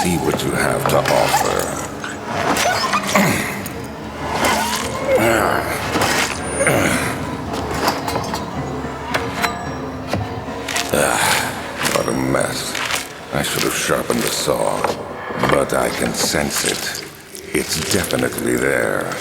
see what you have to offer. What a mess. I should have sharpened the saw, but I can sense it. It's definitely there.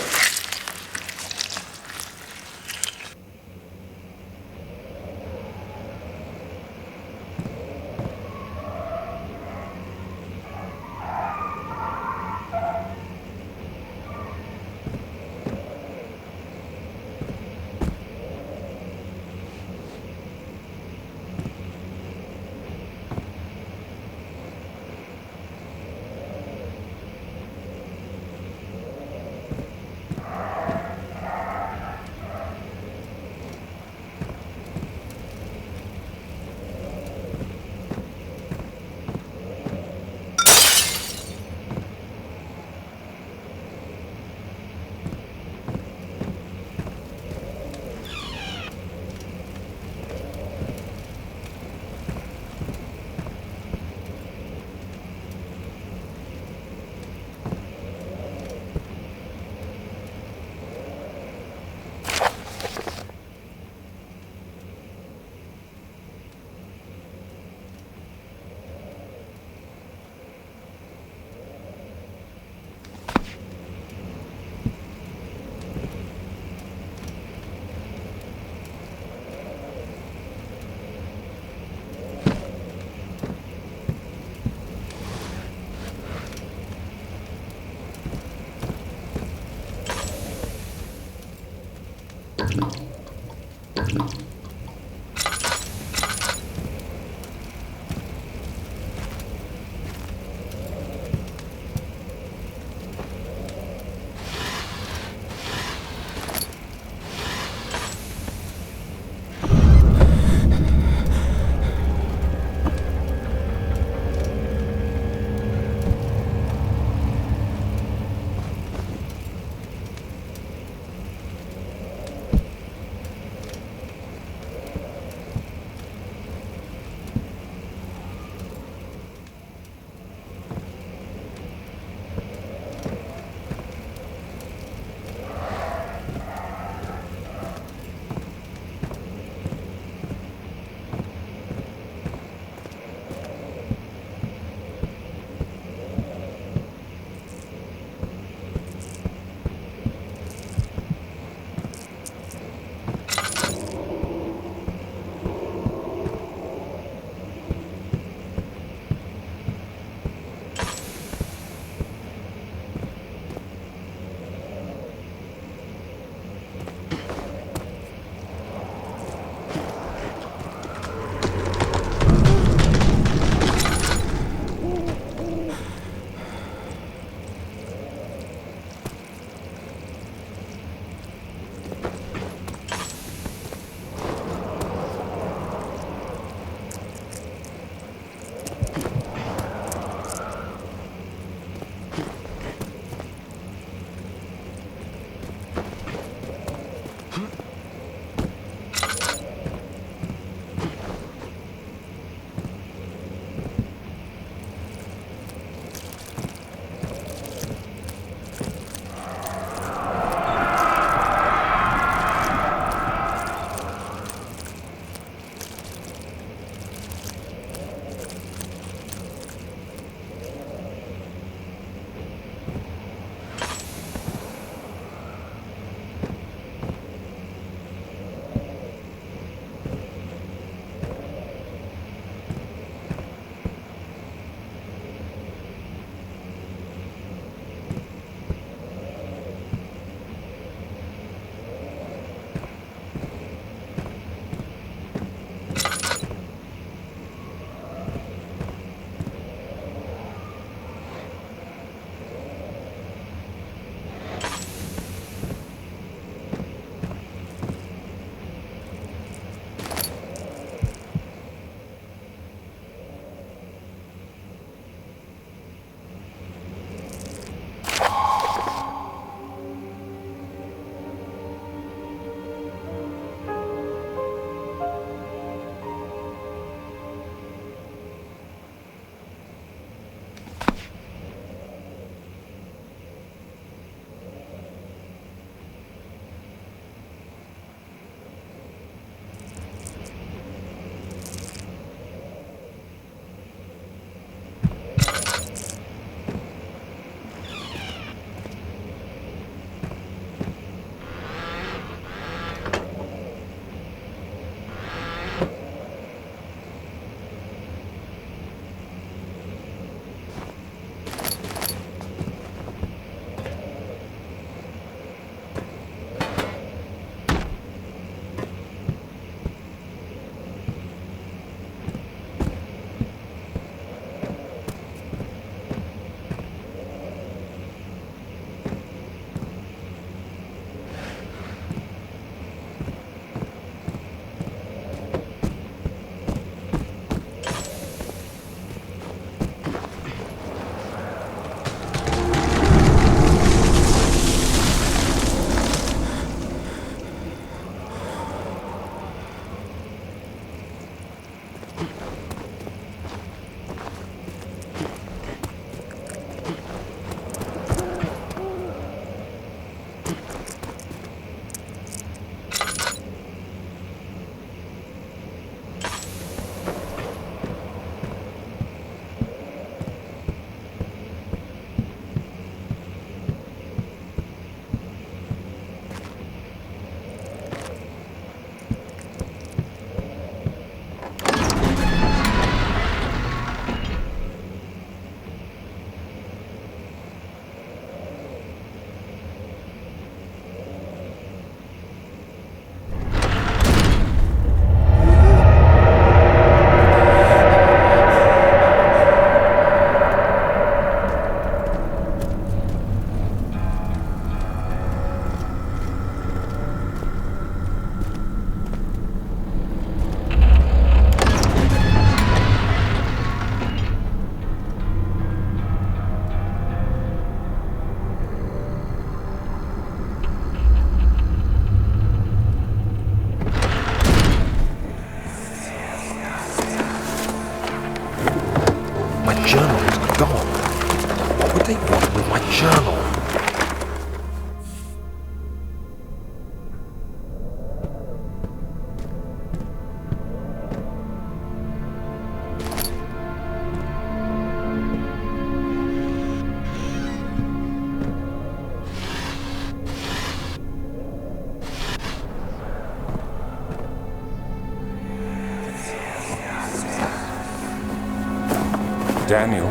Daniel.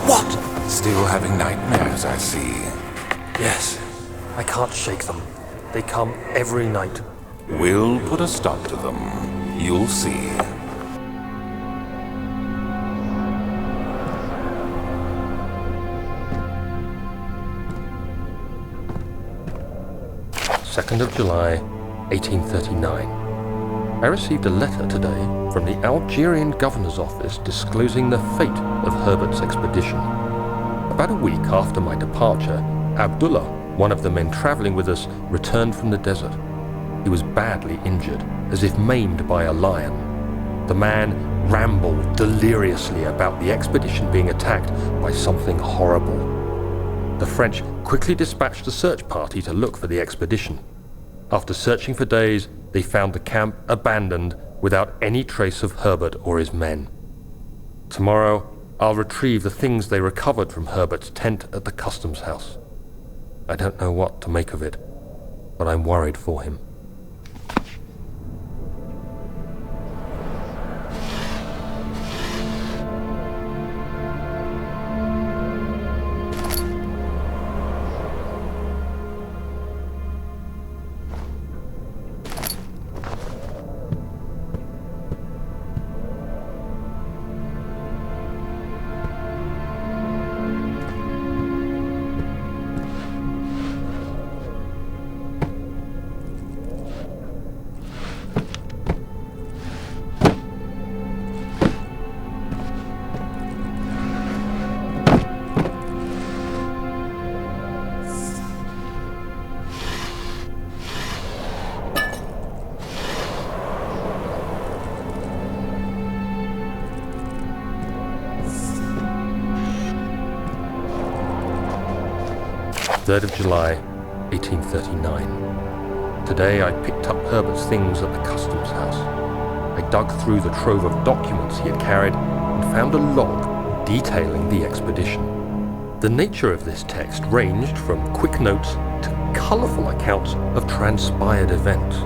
What? Still having nightmares, I see. Yes. I can't shake them. They come every night. We'll put a stop to them. You'll see. July 1839. I received a letter today from the Algerian governor's office disclosing the fate of Herbert's expedition. About a week after my departure, Abdullah, one of the men traveling with us, returned from the desert. He was badly injured, as if maimed by a lion. The man rambled deliriously about the expedition being attacked by something horrible. The French quickly dispatched a search party to look for the expedition. After searching for days, they found the camp abandoned without any trace of Herbert or his men. Tomorrow, I'll retrieve the things they recovered from Herbert's tent at the customs house. I don't know what to make of it, but I'm worried for him. July 1839. Today I picked up Herbert's things at the customs house. I dug through the trove of documents he had carried and found a log detailing the expedition. The nature of this text ranged from quick notes to colourful accounts of transpired events.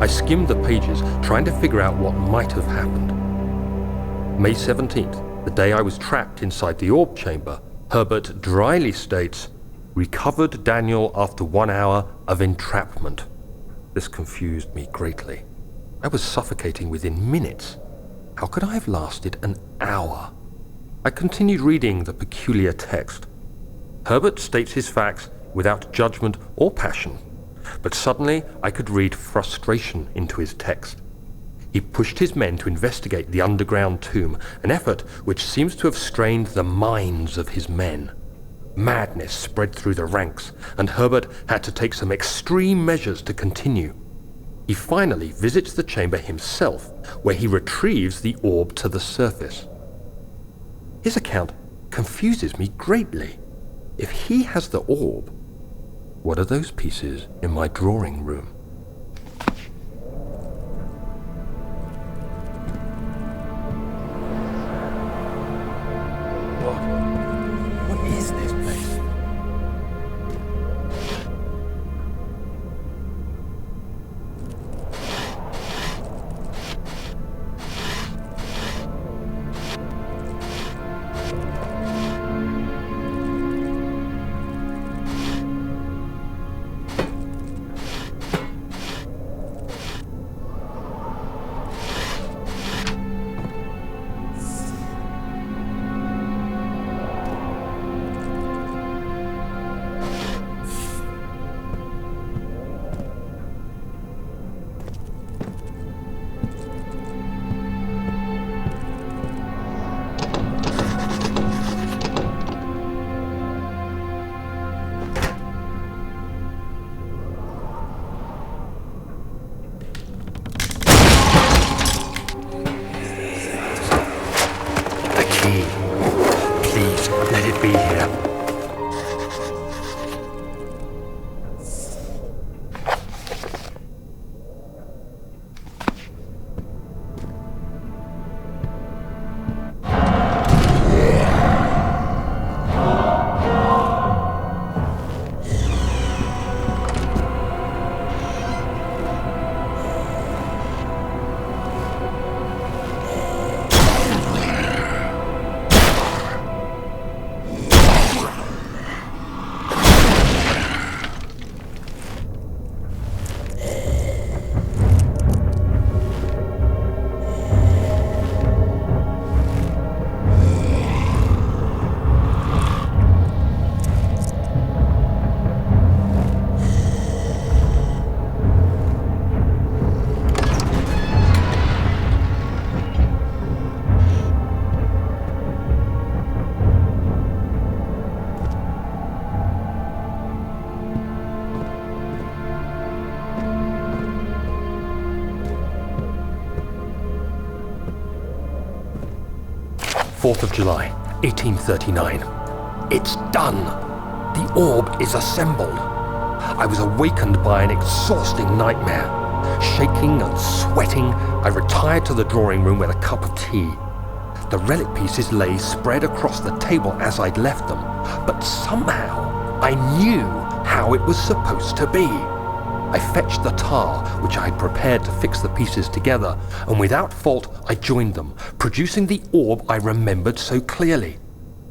I skimmed the pages, trying to figure out what might have happened. May 17th, the day I was trapped inside the orb chamber, Herbert dryly states, "Recovered Daniel after 1 hour of entrapment." This confused me greatly. I was suffocating within minutes. How could I have lasted an hour? I continued reading the peculiar text. Herbert states his facts without judgment or passion, but suddenly I could read frustration into his text. He pushed his men to investigate the underground tomb, an effort which seems to have strained the minds of his men. Madness spread through the ranks, and Herbert had to take some extreme measures to continue. He finally visits the chamber himself, where he retrieves the orb to the surface. His account confuses me greatly. If he has the orb, what are those pieces in my drawing room? What is this place? Please, let it be here. 4th of July, 1839. It's done! The orb is assembled. I was awakened by an exhausting nightmare. Shaking and sweating, I retired to the drawing room with a cup of tea. The relic pieces lay spread across the table as I'd left them, but somehow I knew how it was supposed to be. I fetched the tar, which I had prepared to fix the pieces together, and without fault I joined them, producing the orb I remembered so clearly.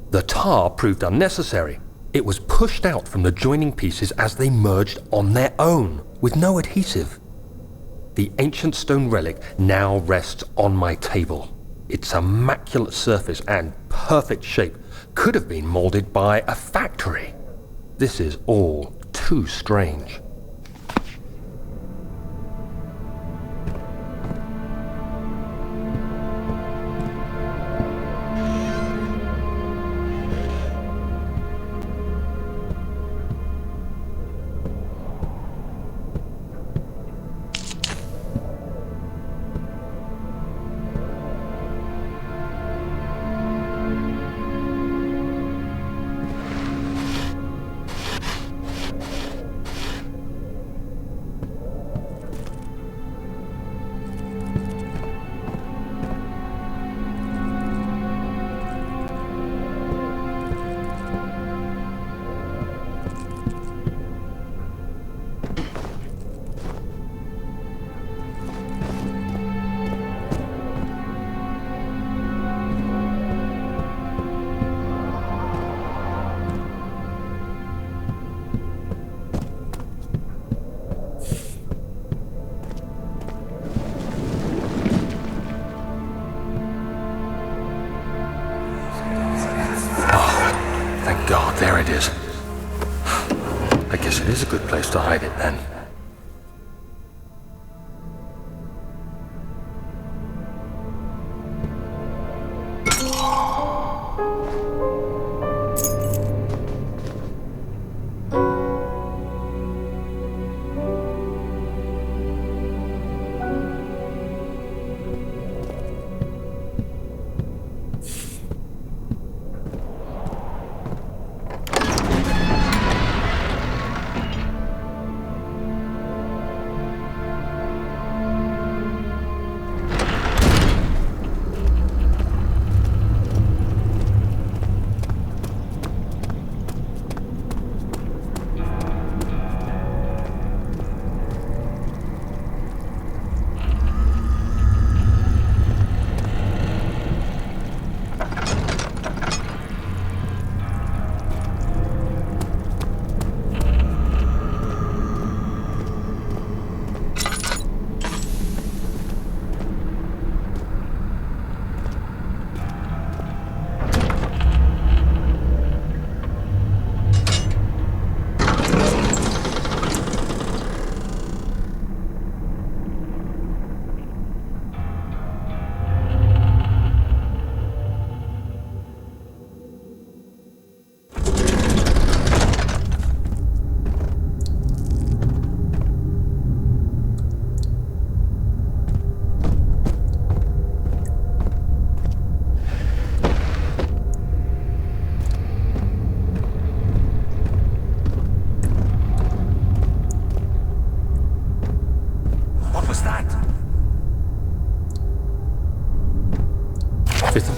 The tar proved unnecessary. It was pushed out from the joining pieces as they merged on their own, with no adhesive. The ancient stone relic now rests on my table. Its immaculate surface and perfect shape could have been molded by a factory. This is all too strange. God, there it is. I guess it is a good place to hide it then.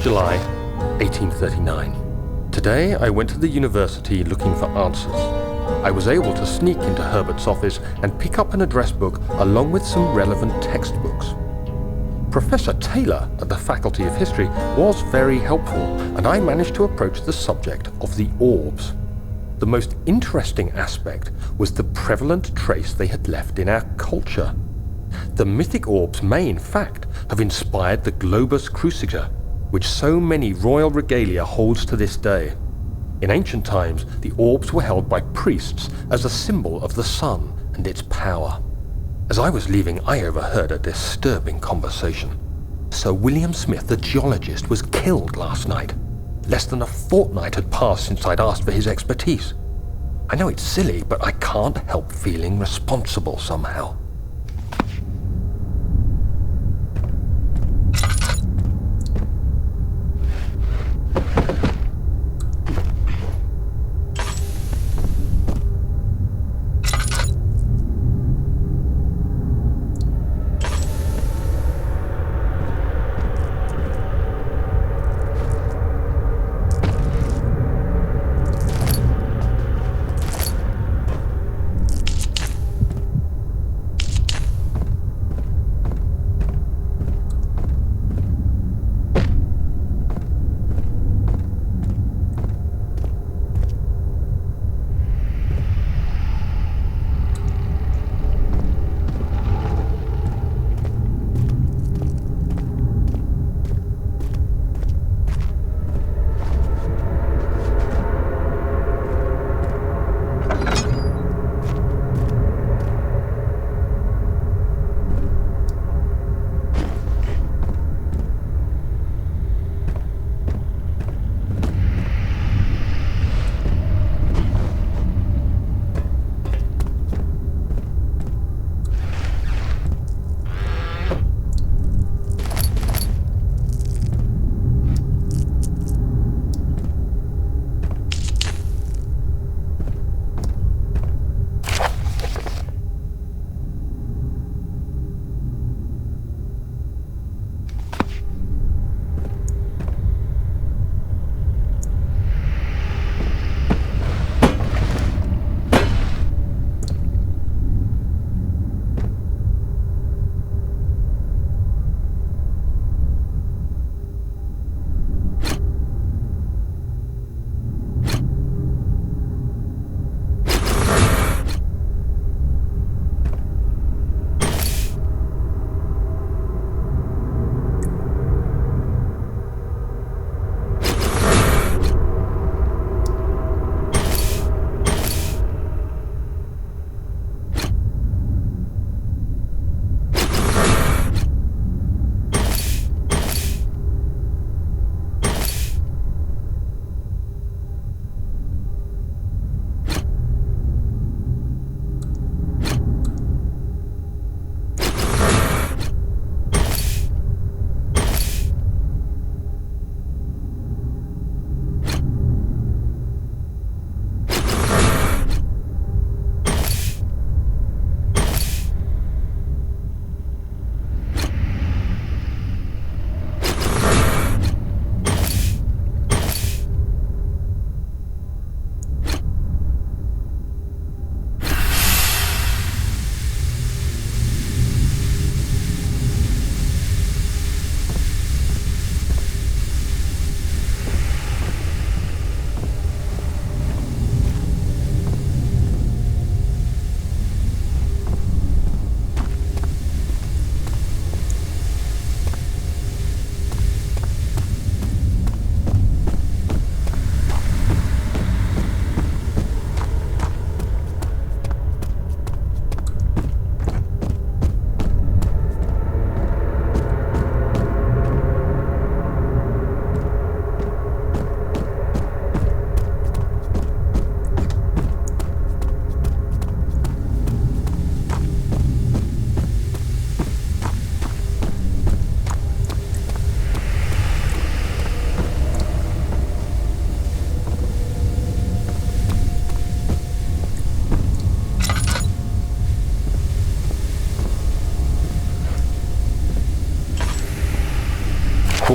July 1839. Today I went to the university looking for answers. I was able to sneak into Herbert's office and pick up an address book along with some relevant textbooks. Professor Taylor at the Faculty of History was very helpful, and I managed to approach the subject of the orbs. The most interesting aspect was the prevalent trace they had left in our culture. The mythic orbs may, in fact, have inspired the globus cruciger, which so many royal regalia holds to this day. In ancient times, the orbs were held by priests as a symbol of the sun and its power. As I was leaving, I overheard a disturbing conversation. Sir William Smith, the geologist, was killed last night. Less than a fortnight had passed since I'd asked for his expertise. I know it's silly, but I can't help feeling responsible somehow.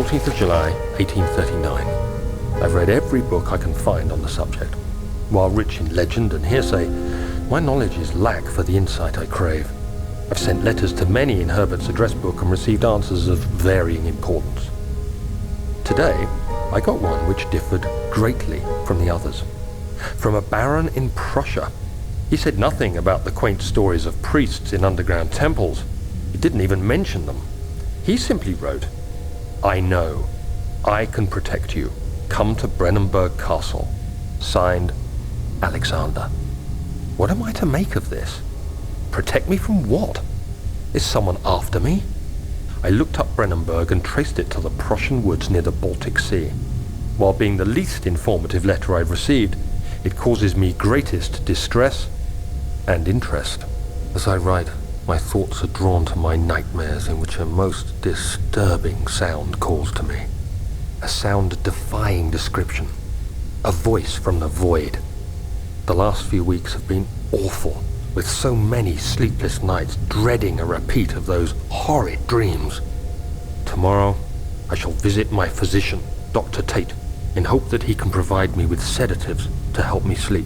14th of July, 1839. I've read every book I can find on the subject. While rich in legend and hearsay, my knowledge is lack for the insight I crave. I've sent letters to many in Herbert's address book and received answers of varying importance. Today, I got one which differed greatly from the others. From a baron in Prussia. He said nothing about the quaint stories of priests in underground temples. He didn't even mention them. He simply wrote, "I know. I can protect you. Come to Brennenburg Castle." Signed, Alexander. What am I to make of this? Protect me from what? Is someone after me? I looked up Brennenburg and traced it to the Prussian woods near the Baltic Sea. While being the least informative letter I've received, it causes me greatest distress and interest. As I write, my thoughts are drawn to my nightmares in which a most disturbing sound calls to me. A sound defying description. A voice from the void. The last few weeks have been awful, with so many sleepless nights dreading a repeat of those horrid dreams. Tomorrow, I shall visit my physician, Dr. Tate, in hope that he can provide me with sedatives to help me sleep.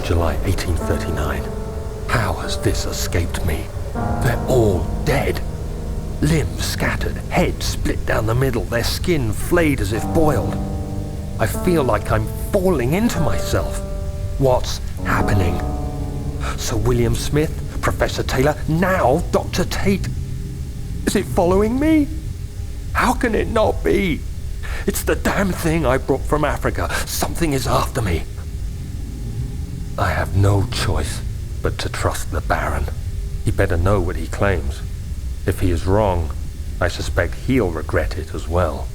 July 1839. How has this escaped me? They're all dead. Limbs scattered, heads split down the middle, their skin flayed as if boiled. I feel like I'm falling into myself. What's happening? Sir William Smith, Professor Taylor, now Dr. Tate. Is it following me? How can it not be? It's the damn thing I brought from Africa. Something is after me. I have no choice but to trust the Baron. He better know what he claims. If he is wrong, I suspect he'll regret it as well.